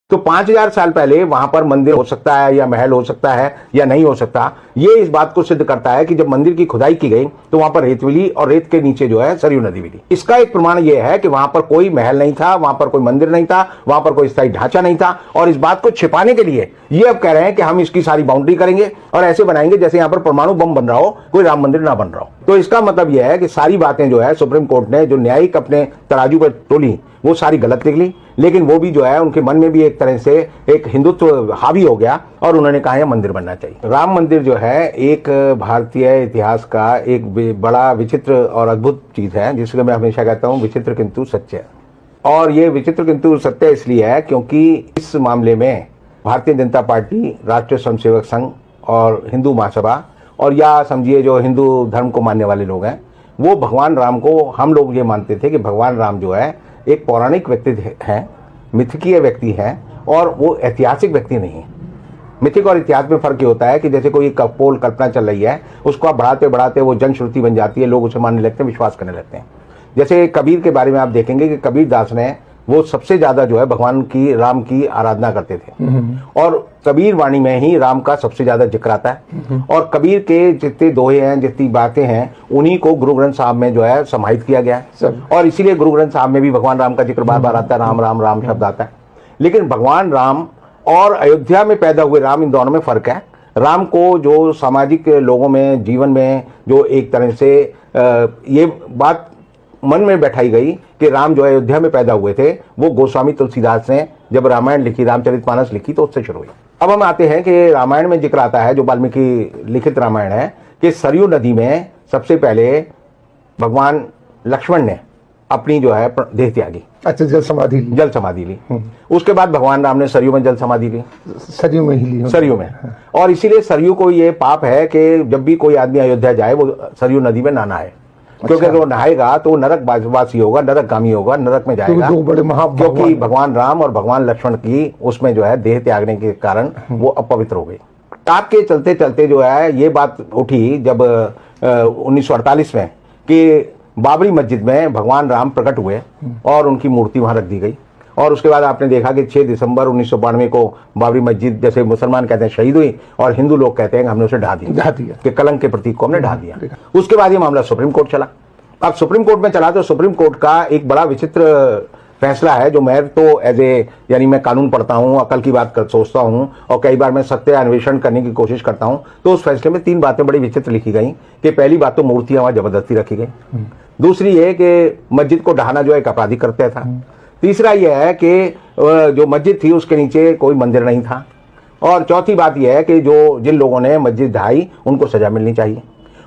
तो 5000 साल पहले वहां पर मंदिर हो सकता है या महल हो सकता है या नहीं हो सकता, ये इस बात को सिद्ध करता है कि जब मंदिर की खुदाई की गई तो वहां पर रेत मिली और रेत के नीचे जो है सरयू नदी मिली। इसका एक प्रमाण यह है कि वहां पर कोई महल नहीं था, वहां पर कोई मंदिर नहीं था, वहां पर कोई स्थायी ढांचा नहीं था। और इस बात को छिपाने के लिए ये अब कह रहे हैं कि हम इसकी सारी बाउंड्री करेंगे और ऐसे बनाएंगे जैसे यहाँ पर परमाणु बम बन रहा हो, कोई राम मंदिर ना बन रहा हो। तो इसका मतलब यह है कि सारी बातें जो है सुप्रीम कोर्ट ने जो न्यायिक अपने तराजू पर तोली वो सारी गलत निकली, लेकिन वो भी जो है उनके मन में भी एक तरह से एक हिंदुत्व हावी हो गया और उन्होंने कहा है मंदिर बनना चाहिए। राम मंदिर जो है एक भारतीय इतिहास का एक बड़ा विचित्र और अद्भुत चीज है, जिसको मैं हमेशा कहता हूँ विचित्र किंतु सत्य। और ये विचित्र किंतु सत्य इसलिए है क्योंकि इस मामले में भारतीय जनता पार्टी, राष्ट्रीय स्वयंसेवक संघ और हिंदू महासभा और या समझिए जो हिंदू धर्म को मानने वाले लोग हैं, वो भगवान राम को, हम लोग ये मानते थे कि भगवान राम जो है एक पौराणिक व्यक्ति हैं, मिथकीय व्यक्ति हैं और वो ऐतिहासिक व्यक्ति नहीं है। मिथिक और इतिहास में फर्क ये होता है कि जैसे कोई कपोल कल्पना चल रही है, उसको आप बढ़ाते बढ़ाते वो जनश्रुति बन जाती है, लोग उसे मानने लगते हैं, विश्वास करने लगते हैं। जैसे कबीर के बारे में आप देखेंगे कि कबीर दास ने वो सबसे ज्यादा जो है भगवान की, राम की आराधना करते थे और कबीर वाणी में ही राम का सबसे ज्यादा जिक्र आता है। और कबीर के जितने दोहे हैं, जितनी बातें हैं, उन्हीं को गुरु ग्रंथ साहब में जो है समाहित किया गया है और इसीलिए गुरु ग्रंथ साहब में भी भगवान राम का जिक्र बार बार आता है, राम राम राम शब्द आता है। लेकिन भगवान राम और अयोध्या में पैदा हुए राम, इन दोनों में फर्क है। राम को जो सामाजिक लोगों में, जीवन में जो एक तरह से ये बात मन में बैठाई गई कि राम जो अयोध्या में पैदा हुए थे, वो गोस्वामी तुलसीदास ने जब रामायण लिखी, रामचरितमानस लिखी, तो उससे शुरू हुई। अब हम आते हैं कि रामायण में जिक्र आता है, जो वाल्मीकि लिखित रामायण है, कि सरयू नदी में सबसे पहले भगवान लक्ष्मण ने अपनी जो है देह त्यागी। अच्छा, जल समाधि ली। उसके बाद भगवान राम ने सरयू में जल समाधि ली, सरयू में ही ली, सरयू में। और इसीलिए सरयू को ये पाप है कि जब भी कोई आदमी अयोध्या जाए वो सरयू नदी में ना नहाए, क्योंकि अगर वो नहाएगा तो नरक वासी होगा, नरकगामी होगा, नरक में जाएगा। तो बड़े क्योंकि भगवान राम और भगवान लक्ष्मण की उसमें जो है देह त्यागने के कारण वो अपवित्र हो गई। ताप के चलते चलते जो है ये बात उठी जब 1948 में कि बाबरी मस्जिद में भगवान राम प्रकट हुए और उनकी मूर्ति वहां रख दी गई। और उसके बाद आपने देखा कि 6 दिसंबर 1992 को बाबरी मस्जिद, जैसे मुसलमान कहते हैं शहीद हुई और हिंदू लोग कहते हैं कि हमने उसे ढा दिया कि कलंक के प्रतीक को हमने ढा दिया। उसके बाद ये मामला सुप्रीम कोर्ट चला। अब सुप्रीम कोर्ट में चला तो सुप्रीम कोर्ट का एक बड़ा विचित्र फैसला है, जो मैं तो एज ए यानी मैं कानून पढ़ता हूँ, अकल की बात सोचता हूँ और कई बार मैं सत्य अन्वेषण करने की कोशिश करता हूँ। तो उस फैसले में 3 बातें बड़ी विचित्र लिखी गई कि पहली बात तो मूर्तियां वहां जबरदस्ती रखी गई, दूसरी ये कि मस्जिद को ढहाना जो एक आपराधिक कृत्य था, तीसरा यह है कि जो मस्जिद थी उसके नीचे कोई मंदिर नहीं था, और चौथी बात यह है कि जो जिन लोगों ने मस्जिद ढहाई उनको सजा मिलनी चाहिए।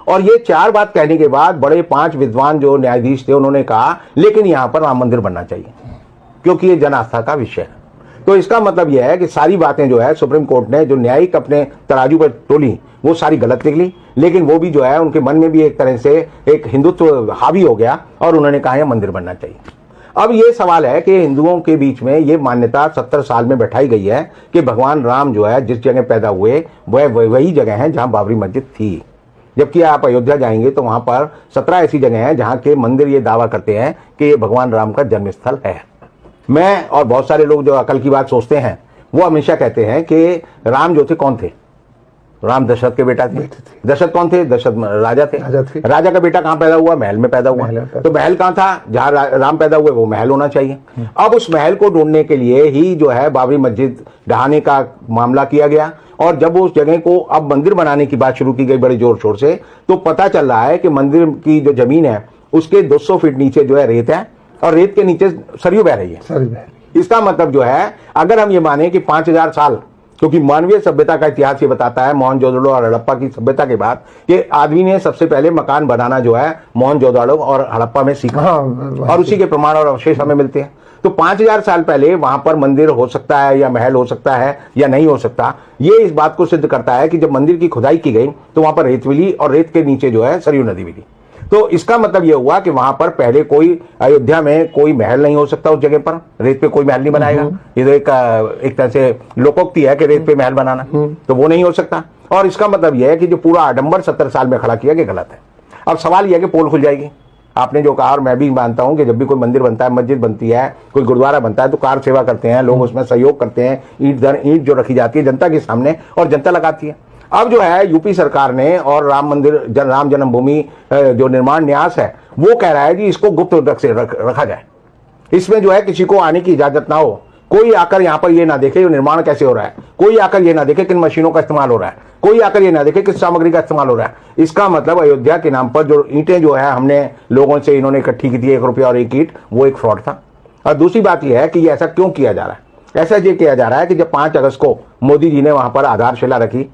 और ये 4 बात कहने के बाद बड़े 5 विद्वान जो न्यायाधीश थे उन्होंने कहा लेकिन यहाँ पर राम मंदिर बनना चाहिए क्योंकि ये जन आस्था का विषय है। तो इसका मतलब यह है कि सारी बातें जो है सुप्रीम कोर्ट ने जो न्यायिक अपने तराजू पर तोली वो सारी गलत निकली, लेकिन वो भी जो है उनके मन में भी एक तरह से एक हिंदुत्व हावी हो गया और उन्होंने कहा है मंदिर बनना चाहिए। अब ये सवाल है कि हिंदुओं के बीच में ये मान्यता 70 साल में बैठाई गई है कि भगवान राम जो है जिस जगह पैदा हुए वह वही जगह है जहां बाबरी मस्जिद थी, जबकि आप अयोध्या जाएंगे तो वहां पर 17 ऐसी जगह हैं जहां के मंदिर ये दावा करते हैं कि ये भगवान राम का जन्मस्थल है। मैं और बहुत सारे लोग जो अकल की बात सोचते हैं वो हमेशा कहते हैं कि राम जो थे कौन थे? राम दशरथ के बेटा थे। दशरथ कौन थे? दशरथ राजा थे। राजा का बेटा कहाँ पैदा हुआ? महल में पैदा हुआ। तो महल कहाँ था? जहाँ राम पैदा हुए वो महल होना चाहिए। अब उस महल को ढूंढने के लिए ही जो है बाबरी मस्जिद ढहाने का मामला किया गया, और जब उस जगह को अब मंदिर बनाने की बात शुरू की गई बड़े जोर शोर से, तो पता चल रहा है कि मंदिर की जो जमीन है उसके 200 फीट नीचे जो है रेत है और रेत के नीचे सरयू बह रही है। इसका मतलब जो है अगर हम ये माने कि 5000 साल, क्योंकि मानवीय सभ्यता का इतिहास ये बताता है मोहनजोदड़ो और हड़प्पा की सभ्यता के बाद कि आदमी ने सबसे पहले मकान बनाना जो है मोहनजोदड़ो और हड़प्पा में सीखा, और उसी के प्रमाण और अवशेष हमें मिलते हैं। तो 5000 साल पहले वहां पर मंदिर हो सकता है या महल हो सकता है या नहीं हो सकता, ये इस बात को सिद्ध करता है कि जब मंदिर की खुदाई की गई तो वहां पर रेत मिली और रेत के नीचे जो है सरयू नदी मिली। तो इसका मतलब यह हुआ कि वहां पर पहले कोई, अयोध्या में कोई महल नहीं हो सकता, उस जगह पर रेत पे कोई महल नहीं बनाएगा। ये तो एक तरह से लोकोक्ति है कि रेत पे महल बनाना, तो वो नहीं हो सकता। और इसका मतलब यह है कि जो पूरा आडंबर 70 साल में खड़ा किया गया गलत है। अब सवाल यह है कि पोल खुल जाएगी। आपने जो कहा, और मैं भी मानता हूं कि जब भी कोई मंदिर बनता है, मस्जिद बनती है, कोई गुरुद्वारा बनता है, तो कार सेवा करते हैं लोग, उसमें सहयोग करते हैं, ईंट दर ईंट जो रखी जाती है जनता के सामने और जनता लगाती है। अब जो है यूपी सरकार ने और राम मंदिर राम जन्मभूमि जो निर्माण न्यास है वो कह रहा है कि इसको गुप्त रखा जाए, इसमें जो है किसी को आने की इजाजत ना हो, कोई आकर यहाँ पर ये ना देखे निर्माण कैसे हो रहा है, कोई आकर ये ना देखे किन मशीनों का इस्तेमाल हो रहा है, कोई आकर ये ना देखे किस सामग्री का इस्तेमाल हो रहा है। इसका मतलब अयोध्या के नाम पर जो ईंटें जो है हमने लोगों से इन्होंने इकट्ठी की थी, 1 रुपया और 1 ईंट, वो एक फ्रॉड था। और दूसरी बात यह है कि ये ऐसा क्यों किया जा रहा है। ऐसा ये किया जा रहा है कि जब 5 अगस्त को मोदी जी ने वहां पर आधारशिला रखी,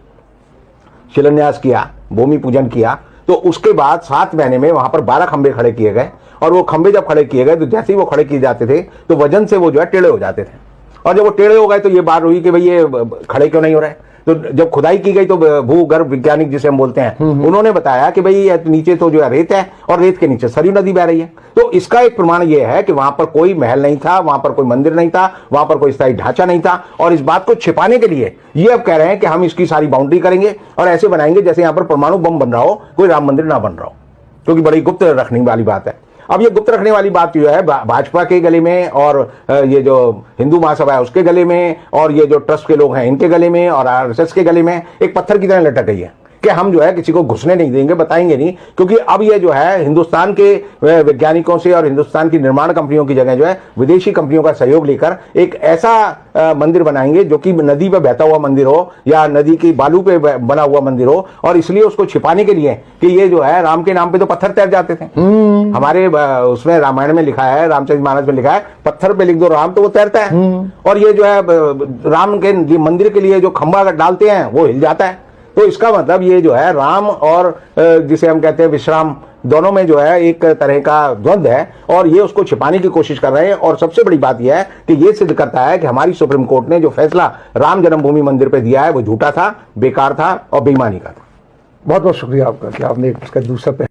शिलान्यास किया, भूमि पूजन किया, तो उसके बाद 7 महीने में वहां पर 12 खंबे खड़े किए गए। और वो खंबे जब खड़े किए गए तो जैसे ही वो खड़े किए जाते थे तो वजन से वो जो है टेढ़े हो जाते थे। और जब वो टेढ़े हो गए तो ये बात हुई कि भाई ये खड़े क्यों नहीं हो रहे। तो जब खुदाई की गई तो भूगर्भ वैज्ञानिक जिसे हम बोलते हैं, उन्होंने बताया कि भाई नीचे तो जो है रेत है और रेत के नीचे सरयू नदी बह रही है। तो इसका एक प्रमाण यह है कि वहां पर कोई महल नहीं था, वहां पर कोई मंदिर नहीं था, वहां पर कोई स्थायी ढांचा नहीं था। और इस बात को छिपाने के लिए ये अब कह रहे हैं कि हम इसकी सारी बाउंड्री करेंगे और ऐसे बनाएंगे जैसे यहां पर परमाणु बम बन रहा हो, कोई राम मंदिर ना बन रहा हो, क्योंकि बड़ी गुप्त रखने वाली बात है। अब ये गुप्त रखने वाली बात जो है भाजपा के गले में और ये जो हिंदू महासभा है उसके गले में और ये जो ट्रस्ट के लोग हैं इनके गले में और आरएसएस के गले में एक पत्थर की तरह लटक गई है कि हम जो है किसी को घुसने नहीं देंगे, बताएंगे नहीं। क्योंकि अब ये जो है हिंदुस्तान के वैज्ञानिकों से और हिंदुस्तान की निर्माण कंपनियों की जगह जो है विदेशी कंपनियों का सहयोग लेकर एक ऐसा मंदिर बनाएंगे जो कि नदी पे बहता हुआ मंदिर हो या नदी की बालू पे बना हुआ मंदिर हो। और इसलिए उसको छिपाने के लिए कि ये जो है राम के नाम पे तो पत्थर तैर जाते थे। हमारे उसमें रामायण में लिखा है, रामचरितमानस में लिखा है, पत्थर पे लिख दो राम तो वो तैरता है। और ये जो है राम के मंदिर के लिए जो खंभा डालते हैं वो हिल जाता है। तो इसका मतलब ये जो है राम और जिसे हम कहते हैं विश्राम, दोनों में जो है एक तरह का द्वंद्व है और ये उसको छिपाने की कोशिश कर रहे हैं। और सबसे बड़ी बात यह है कि ये सिद्ध करता है कि हमारी सुप्रीम कोर्ट ने जो फैसला राम जन्मभूमि मंदिर पे दिया है वो झूठा था, बेकार था और बेईमानी का था। बहुत बहुत शुक्रिया आपका कि आपने इसका दूसरा